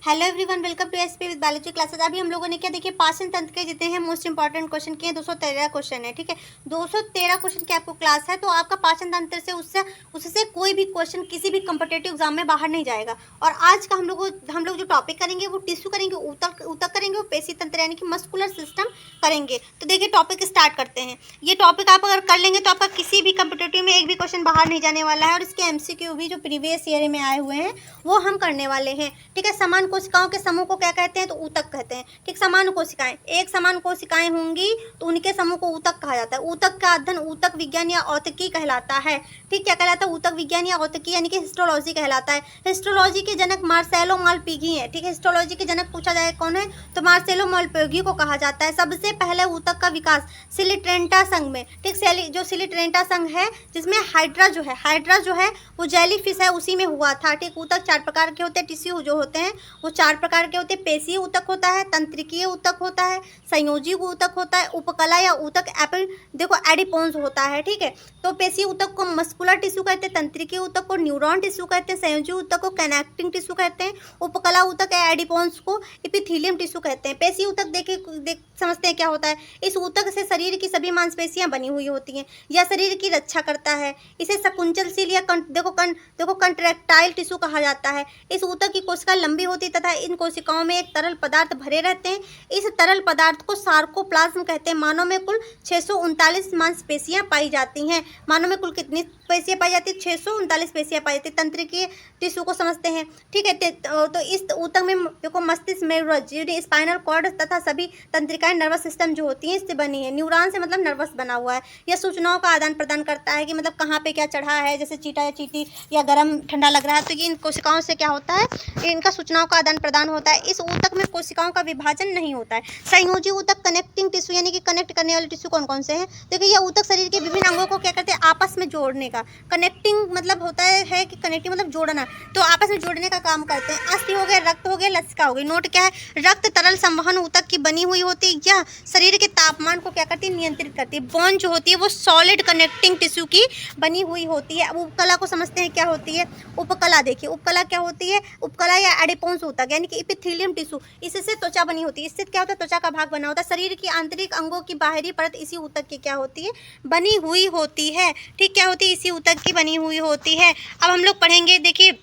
Hello everyone, welcome to SP with biology classes. अभी हम लोगों ने क्या देखिए, पाचन तंत्र के जितने हैं मोस्ट इंपॉर्टेंट क्वेश्चन किए 213 क्वेश्चन है। ठीक है, 213 क्वेश्चन की आपको क्लास है, तो आपका पाचन तंत्र से उससे कोई भी क्वेश्चन किसी भी कम्पिटेटिव एग्जाम में बाहर नहीं जाएगा। और आज का हम लोग जो टॉपिक करेंगे वो टिश्यू करेंगे, ऊतक करेंगे, और पेशी तंत्र यानी कि मस्कुलर सिस्टम करेंगे। तो देखिए टॉपिक स्टार्ट करते हैं। ये टॉपिक आप अगर कर लेंगे तो आपका किसी भी कम्पिटेटिव में एक भी क्वेश्चन बाहर नहीं जाने वाला है। और इसके एमसीक्यू भी जो प्रीवियस ईयर में आए हुए हैं वो हम करने वाले हैं। ठीक है, समान कोशिकाओं के समूह को क्या कहते हैं? तो ऊतक कहते हैं। ठीक, समान कोशिकाएं, एक समान कोशिकाएं होंगी तो उनके समूह को ऊतक कहा जाता है। ऊतक का अध्ययन ऊतक विज्ञान या औतकी कहलाता है। ठीक, क्या कहलाता है? ऊतक विज्ञान या औतकी यानी कि हिस्टोलॉजी कहलाता है। हिस्टोलॉजी के जनक मार्सेलो मालपिघी हैं। ठीक है, हिस्टोलॉजी के जनक पूछा जाए कौन है तो मार्सेलो मालपिघी को कहा जाता है। सबसे पहले ऊतक का विकास सिलिट्रेंटा संघ में, ठीक, जो सिलिट्रेंटा संघ है जिसमें हाइड्रा जो है वो जेली फिश है, उसी में हुआ था। ठीक, ऊतक 4 प्रकार के होते हैं। टिश्यू जो होते हैं वो 4 प्रकार के होते हैं। पेशीय ऊतक होता है, तंत्रिकीय ऊतक होता है, संयोजी ऊतक होता है, उपकला या ऊतक एडिपोन्स होता है। ठीक है, तो पेशीय ऊतक को मस्कुलर टिश्यू कहते हैं, तंत्रिकीय ऊतक को न्यूरॉन टिश्यू कहते हैं, संयोजी ऊतक को कनेक्टिंग टिश्यू कहते हैं, उपकला ऊतक या एडिपोन्स को एपिथेलियम टिश्यू कहते हैं। पेशीय ऊतक देख समझते हैं क्या होता है। इस ऊतक से शरीर की सभी मांसपेशियां बनी हुई होती हैं या शरीर की रक्षा करता है। इसे सकुंचलशील या कंट्रैक्टाइल टिश्यू कहा जाता है। इस ऊतक की कोशिका लंबी होती है तथा इन कोशिकाओं में एक तरल पदार्थ भरे रहते हैं। इस तरल पदार्थ को सार्कोप्लाज्म कहते हैं। मानव में कुल 639 मांसपेशियां पाई जाती हैं। मानव में कुल कितनी पेशियां पाई जाती है? 639 पेशियां पाई जाती है। तंत्रिकीय टिश्यू को समझते हैं। ठीक है, तो इस ऊतक में देखो मस्तिष्क, मेरुरज्जु, स्पाइनल कॉर्ड तथा सभी तंत्रिकाएं नर्वस सिस्टम जो होती हैं इससे बनी है। न्यूरॉन से मतलब नर्वस बना हुआ है। यह सूचनाओं का आदान प्रदान करता है कि मतलब कहाँ पे क्या चढ़ा है, जैसे चीटा या चीटी या गर्म ठंडा लग रहा है, तो ये इन कोशिकाओं से क्या होता है, इनका सूचनाओं का आदान प्रदान होता है। इस ऊतक में कोशिकाओं का विभाजन नहीं होता है। संयोजी ऊतक कनेक्टिंग टिश्यू यानी कि कनेक्ट करने वाले टिश्यू कौन कौन से हैं? देखिए, यह ऊतक शरीर के विभिन्न अंगों को क्या करते हैं? आपस में जोड़ने का। कनेक्टिंग मतलब होता है कि कनेक्टिंग मतलब जोड़ना, तो आपस में जोड़ने का काम करते हैं। अस्थि हो गया, रक्त हो गया, लसिका हो गई। नोट क्या है? रक्त तरल संवहन ऊतक की बनी हुई होती है। यह शरीर के तापमान को क्या करती है? नियंत्रित करती है। बोन जो होती है वो सॉलिड कनेक्टिंग टिश्यू की बनी हुई होती है। अब उपकला को समझते हैं क्या होती है। उपकला देखिए, उपकला क्या होती है? उपकला या एडिपोन्स ऊतक यानी कि एपिथेलियम टिश्यू, इससे त्वचा बनी होती है। इससे क्या होता है? त्वचा का भाग बना होता है। शरीर की आंतरिक अंगों की बाहरी परत इसी ऊतक की क्या होती है? बनी हुई होती है। ठीक, क्या होती है? इसी ऊतक की बनी हुई होती है। अब हम लोग पढ़ेंगे, देखिए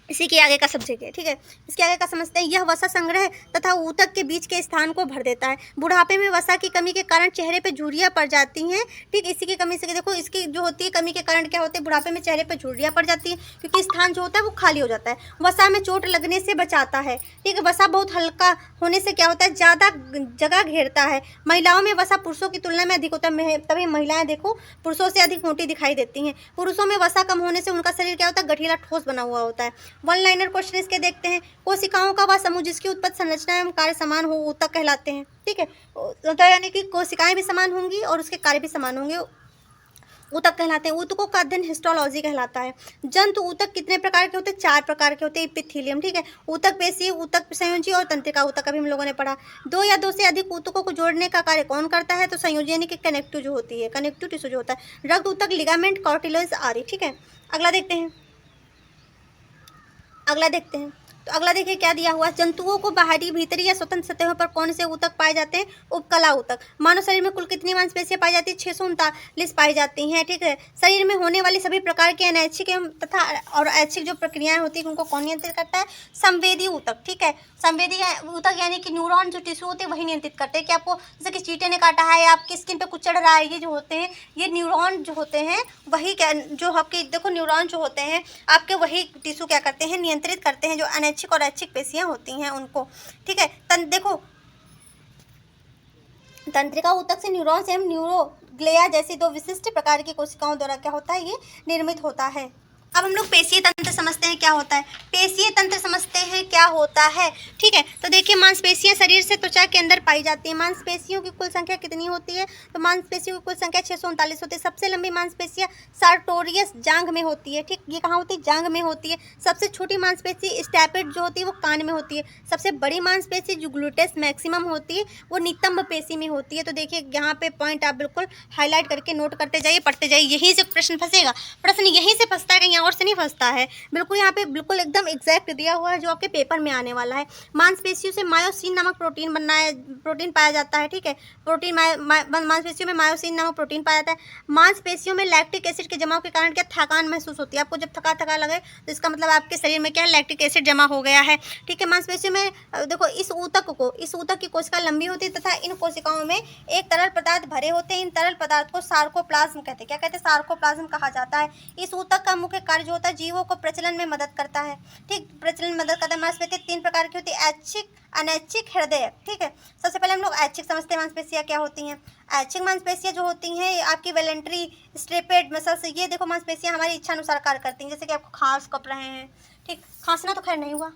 इसी के आगे का सब्जेक्ट है। ठीक है, इसके आगे का समझते हैं। यह वसा संग्रह तथा ऊतक के बीच के स्थान को भर देता है। बुढ़ापे में वसा की कमी के कारण चेहरे पे झुर्रियां पड़ जाती हैं। ठीक, इसी की कमी से देखो, इसकी जो होती है कमी के कारण क्या होते हैं? बुढ़ापे में चेहरे पे झुर्रियां पड़ जाती है क्योंकि स्थान जो होता है वो खाली हो जाता है। वसा में चोट लगने से बचाता है। ठीक है, वसा बहुत हल्का होने से क्या होता है? ज़्यादा जगह घेरता है। महिलाओं में वसा पुरुषों की तुलना में अधिक होता है, तभी महिलाएं देखो पुरुषों से अधिक मोटी दिखाई देती हैं। पुरुषों में वसा कम होने से उनका शरीर क्या होता है? गठीला ठोस बना हुआ होता है। वन लाइनर क्वेश्चन इसके देखते हैं। कोशिकाओं का वह समूह जिसकी उत्पत्ति, संरचना एवं कार्य समान हो ऊतक कहलाते हैं। ठीक है, तो यानी कि कोशिकाएं भी समान होंगी और उसके कार्य भी समान होंगे, ऊतक कहलाते हैं। ऊतकों का अध्ययन हिस्टोलॉजी कहलाता है। जंतु ऊतक कितने प्रकार के होते हैं? 4 प्रकार के होते हैं। एपिथेलियम, ठीक है, ऊतक पेशी, ऊतक संयोजी और तंत्रिका ऊतक अभी हम लोगों ने पढ़ा। 2 या 2 से अधिक ऊतकों को जोड़ने का कार्य कौन करता है? तो संयोजी यानी कि कनेक्टिव जो होती है, कनेक्टिव टिश्यू जो होता है। रक्त ऊतक, लिगामेंट, कार्टिलेज आदि। ठीक है, अगला देखते हैं। तो अगला देखिए क्या दिया हुआ। जंतुओं को बाहरी, भीतरी या स्वतंत्र सतहों पर कौन से ऊतक पाए जाते हैं? उपकला ऊतक। मानव शरीर में कुल कितनी मांसपेशियां पाई जाती है? 639 पाई जाती हैं। ठीक है, शरीर में होने वाली सभी प्रकार के अनैच्छिक एवं तथा और ऐच्छिक जो प्रक्रियाएं होती है उनको कौन नियंत्रित करता है? संवेदी ऊतक। ठीक है, संवेदी ऊतक यानी कि न्यूरॉन जो टिश्यू होते हैं वही नियंत्रित करते हैं कि आपको जैसे कि चींटे ने काटा है या आपकी स्किन पे कुछ चढ़ रहा है, ये जो होते हैं ये न्यूरॉन जो होते हैं वही जो आपके देखो न्यूरॉन जो होते हैं आपके वही टिश्यू क्या करते हैं? नियंत्रित करते हैं, जो अनैच्छिक और ऐच्छिक पेशियां होती हैं उनको। ठीक है, देखो तंत्रिका ऊतक से न्यूरॉन्स एवं न्यूरोग्लिया जैसी 2 विशिष्ट प्रकार की कोशिकाओं द्वारा क्या होता है? ये निर्मित होता है। अब हम लोग पेशीय तंत्र समझते हैं क्या होता है। पेशीय तंत्र समझते हैं क्या होता है। ठीक है, तो देखिए मांसपेशियां शरीर से त्वचा के अंदर पाई जाती है। मांसपेशियों की कुल संख्या कितनी होती है? तो मांसपेशियों की कुल संख्या 639 होती है। सबसे लंबी मांसपेशियां सार्टोरियस जांघ में होती है। ठीक, ये कहाँ होती है? जांघ में होती है। सबसे छोटी मांसपेशी स्टैपिड जो होती है वो कान में होती है। सबसे बड़ी मांसपेशी जो ग्लूटेस मैक्सिमम होती है वो नितंब पेशी में होती है। तो देखिए यहाँ पे पॉइंट आप बिल्कुल हाईलाइट करके नोट करते जाइए, पढ़ते जाइए, यहीं से प्रश्न फंसेगा। प्रश्न यहीं से फंसता है कि और से नहीं फंसता है, बिल्कुल यहाँ पे बिल्कुल एकदम एग्जैक्ट दिया हुआ है जो आपके पेपर में आने वाला है। मांसपेशियों से मायोसिन नामक प्रोटीन पाया जाता है, ठीक है। मांसपेशियों में मायोसिन नामक प्रोटीन पाया जाता है। मांसपेशियों में लैक्टिक एसिड के जमाव के कारण क्या थकान महसूस होती है। आपको जब थका थका लगे तो इसका मतलब आपके शरीर में क्या है, लैक्टिक एसिड जमा हो गया है, ठीक है। मांसपेशियों में देखो इस ऊतक की कोशिका लंबी होती है तथा इन कोशिकाओं में एक तरल पदार्थ भरे होते हैं। इन तरल पदार्थ को सार्कोप्लाज्म कहते हैं। क्या कहते हैं, सार्कोप्लाज्म कहा जाता है। इस ऊतक का मुख्य कार्य जो होता है जीवों को प्रचलन में मदद करता है, ठीक, प्रचलन में मदद करता है। मांसपेशियां 3 प्रकार की होती है, ऐच्छिक, अनैच्छिक, हृदय, ठीक है। सबसे पहले हम लोग ऐच्छिक समझते हैं मांसपेशियां क्या होती हैं। ऐच्छिक मांसपेशियां जो होती हैं आपकी वॉलंटरी स्ट्रेपेड मसल्स, ये देखो मांसपेशियां हमारी इच्छा अनुसार कार्य करती हैं। जैसे कि आपको खांस कप रहे हैं, ठीक, खांसना तो खैर नहीं हुआ,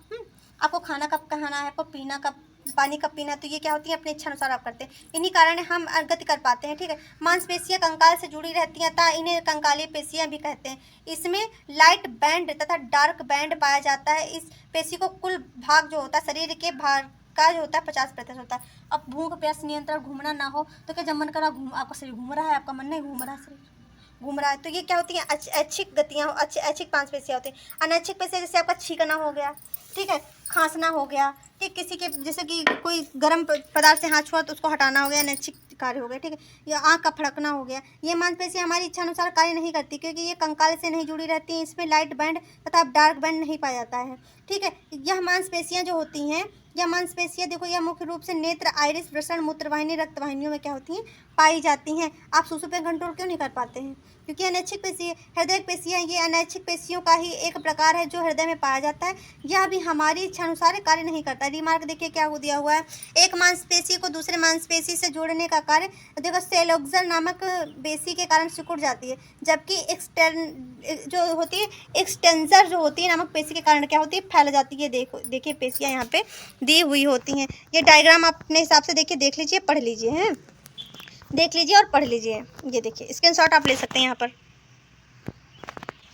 आपको खाना कब खाना है, आपको पीना कब, पानी कब पीना है, तो ये क्या होती है अपनी इच्छा अनुसार आप करते हैं। इन्हीं कारण हम गति कर पाते हैं, ठीक है। मांसपेशियां कंकाल से जुड़ी रहती हैं अतः इन्हें कंकालीय पेशियां भी कहते हैं। इसमें लाइट बैंड तथा डार्क बैंड पाया जाता है। इस पेशी को कुल भाग जो होता है शरीर के भार का जो होता है 50% होता है। अब भूख प्यास नियंत्रण, घूमना ना हो तो क्या जब मन करा आपका शरीर घूम रहा है, आपका मन नहीं घूम रहा, शरीर घूम रहा है, तो ये क्या होती है ऐच्छिक गतियाँ, ऐच्छिक मांसपेशियां होती हैं। अनैच्छिक पेशियां जैसे आपका छींकना हो गया, ठीक है, खांसना हो गया, ठीक, किसी के जैसे कि कोई गर्म पदार्थ से हाथ छुआ तो उसको हटाना हो गया, अनैच्छिक कार्य हो गया, ठीक है। या आँख का फड़कना हो गया। ये मांसपेशियां हमारी इच्छा अनुसार कार्य नहीं करती क्योंकि ये कंकाल से नहीं जुड़ी रहती हैं। इसमें लाइट बैंड तथा डार्क बैंड नहीं पाया जाता है, ठीक है। यह मांसपेशियां जो होती हैं, यह मांसपेशियां देखो यह मुख्य रूप से नेत्र, आइरिस, वृषण, मूत्रवाहिनी, रक्तवाहिनियों में क्या होती हैं, पाई जाती हैं। आप सुसु पे कंट्रोल क्यों नहीं कर पाते हैं, क्योंकि अनैच्छिक पेशी है। हृदय पेशियां ये अनैच्छिक पेशियों का ही एक प्रकार है जो हृदय में पाया जाता है। यह भी हमारी इच्छा अनुसार कार्य नहीं करता। रिमार्क देखिए क्या दिया हुआ है, एक मांसपेशी को दूसरे मांसपेशी से जोड़ने का कार्य देखो सेलोक्सर नामक पेशी के कारण सिकुड़ जाती है, जबकि जो होती है एक्सटेंसर जो होती है नामक पेशी के कारण क्या होती है, फैल जाती है। देखिए पेशियां यहाँ पे दी हुई होती हैं। ये डायग्राम आप अपने हिसाब से देखिए, देख लीजिए, पढ़ लीजिए, हैं, देख लीजिए और पढ़ लीजिए। ये देखिए स्क्रीनशॉट आप ले सकते हैं यहाँ पर।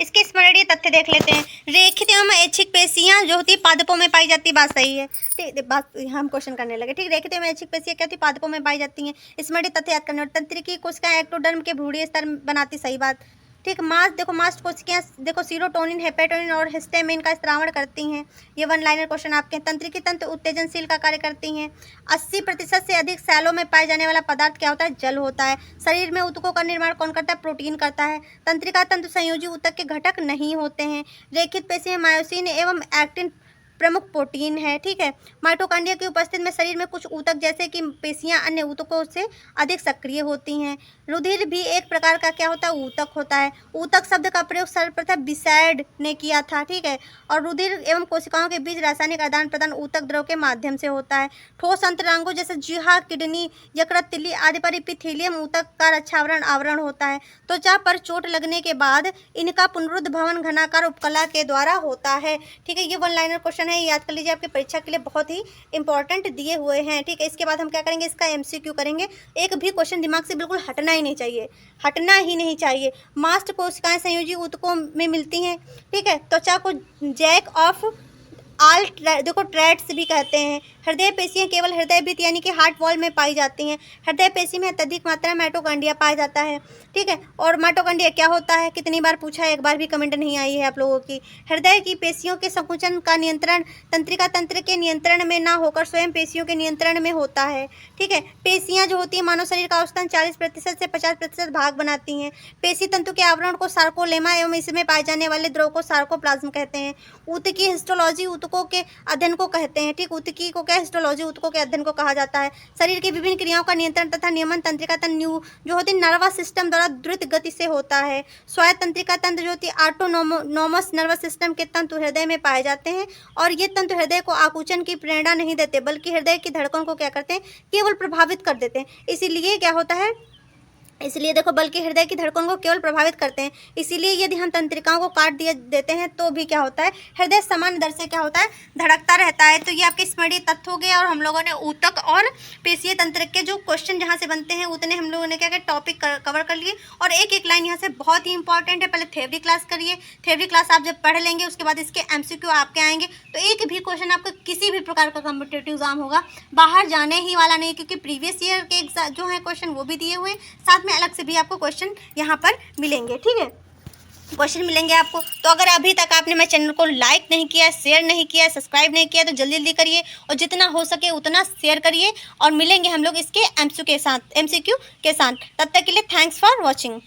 इसके स्मरणीय तथ्य देख लेते हैं। रेखित एवं ऐच्छिक पेशियां जो होती है पादपों में पाई जाती है, बात सही है, ठीक, बात हम क्वेश्चन करने लगे, ठीक। रेखित एवं ऐच्छिक पेशियां क्या होती है, पादपों में पाई जाती हैं। स्मरणीय तथ्य याद करने, और तंत्रिकी कोशिकाएं एक्टोडर्म के भ्रूणीय स्तर बनाती, सही बात, ठीक। मांस देखो मांस कोशिकाएं देखो सीरोटोनिन, हेपेटोनिन और हिस्टामिन का स्त्रावण करती हैं। ये 1 लाइनर क्वेश्चन आपके। तंत्रिकी तंत्र उत्तेजनशील का कार्य करती हैं। 80% से अधिक सेलों में पाए जाने वाला पदार्थ क्या होता है, जल होता है। शरीर में ऊतकों का निर्माण कौन करता है, प्रोटीन करता है। तंत्रिका तंत्र संयोजी ऊतक के घटक नहीं होते हैं। रेखित पेशियां मायोसिन एवं एक्टिन प्रमुख प्रोटीन है, ठीक है। माइटोकॉन्ड्रिया की उपस्थिति में शरीर में कुछ ऊतक जैसे कि पेशियां अन्य ऊतकों से अधिक सक्रिय होती हैं। रुधिर भी एक प्रकार का क्या होता है, ऊतक होता है। ऊतक शब्द का प्रयोग सर्वप्रथम बिसैड ने किया था, ठीक है। और रुधिर एवं कोशिकाओं के बीच रासायनिक आदान प्रदान ऊतक द्रव के माध्यम से होता है। ठोस अंतरांगों जैसे जिह्वा, किडनी, यकृत, तिल्ली आदि पर एपिथेलियम ऊतक का रक्षावरण आवरण होता है। त्वचा पर चोट लगने के बाद इनका पुनरुद्भवन घनाकार उपकला के द्वारा होता है, ठीक है। ये 1 लाइनर क्वेश्चन है, याद कर लीजिए, आपके परीक्षा के लिए बहुत ही इंपॉर्टेंट दिए हुए हैं, ठीक है। इसके बाद हम क्या करेंगे, इसका एमसीक्यू करेंगे। एक भी क्वेश्चन दिमाग से बिल्कुल हटना ही नहीं चाहिए, हटना ही नहीं चाहिए। मास्ट कोशिकाएं संयोजी ऊतकों में मिलती हैं, ठीक है। त्वचा को जैक ऑफ आल देखो ट्रैट्स भी कहते हैं। हृदय पेशियां केवल हृदय भित्ति यानी कि हार्ट वॉल में पाई जाती हैं। हृदय पेशी में अत्यधिक मात्रा में माइटोकॉन्ड्रिया पाया जाता है, ठीक है। और माइटोकॉन्ड्रिया क्या होता है, कितनी बार पूछा है, एक बार भी कमेंट नहीं आई है आप लोगों की। हृदय की पेशियों के संकुचन का नियंत्रण तंत्रिका तंत्र के नियंत्रण में ना होकर स्वयं पेशियों के नियंत्रण में होता है, ठीक है। पेशियां जो होती है मानव शरीर का औसतन 40% से 50% भाग बनाती हैं। पेशी तंतु के आवरण को सार्कोलेमा एवं इसमें पाए जाने वाले द्रव को सार्कोप्लाज्म कहते हैं। ऊतकी हिस्टोलॉजी ऊतकों के अध्ययन को कहते हैं, ठीक। ऊतकी को क्या, हिस्टोलॉजी ऊतकों के अध्ययन को कहा जाता है। शरीर की विभिन्न क्रियाओं का नियंत्रण तथा नियमन तंत्रिका तंत्र जो होती है नर्वस सिस्टम द्वारा द्रुत गति से होता है। स्वायत्त तंत्रिका तंत्र जो होती है ऑटोनोमस नर्वस सिस्टम के तंतु हृदय में पाए जाते हैं, और ये तंतु हृदय को आकुंचन की प्रेरणा नहीं देते बल्कि हृदय की धड़कन को क्या करते हैं, केवल प्रभावित कर देते हैं। इसीलिए क्या होता है, इसलिए देखो बल्कि हृदय की धड़कन को केवल प्रभावित करते हैं। इसीलिए यदि हम तंत्रिकाओं को काट देते हैं तो भी क्या होता है, हृदय समान दर से क्या होता है, धड़कता रहता है। तो ये आपके स्मरणीय तथ्य हो गए, और हम लोगों ने ऊतक और पेशीय तंत्र के जो क्वेश्चन जहाँ से बनते हैं उतने हम लोगों ने क्या टॉपिक कवर कर लिए। और एक एक लाइन यहाँ से बहुत ही इंपॉर्टेंट है, पहले थ्योरी क्लास करिए। थ्योरी क्लास आप जब पढ़ लेंगे उसके बाद इसके एमसीक्यू आपके आएंगे, तो एक भी क्वेश्चन आपका किसी भी प्रकार का कॉम्पिटेटिव एग्जाम होगा बाहर जाने ही वाला नहीं, क्योंकि प्रीवियस ईयर के जो है क्वेश्चन वो भी दिए हुए, साथ में अलग से भी आपको क्वेश्चन यहाँ पर मिलेंगे, ठीक है। क्वेश्चन मिलेंगे आपको। तो अगर अभी तक आपने मेरे चैनल को लाइक नहीं किया, शेयर नहीं किया, सब्सक्राइब नहीं किया तो जल्दी जल्दी करिए और जितना हो सके उतना शेयर करिए। और मिलेंगे हम लोग इसके एमसीक्यू के साथ। तब तक के लिए थैंक्स फॉर वॉचिंग।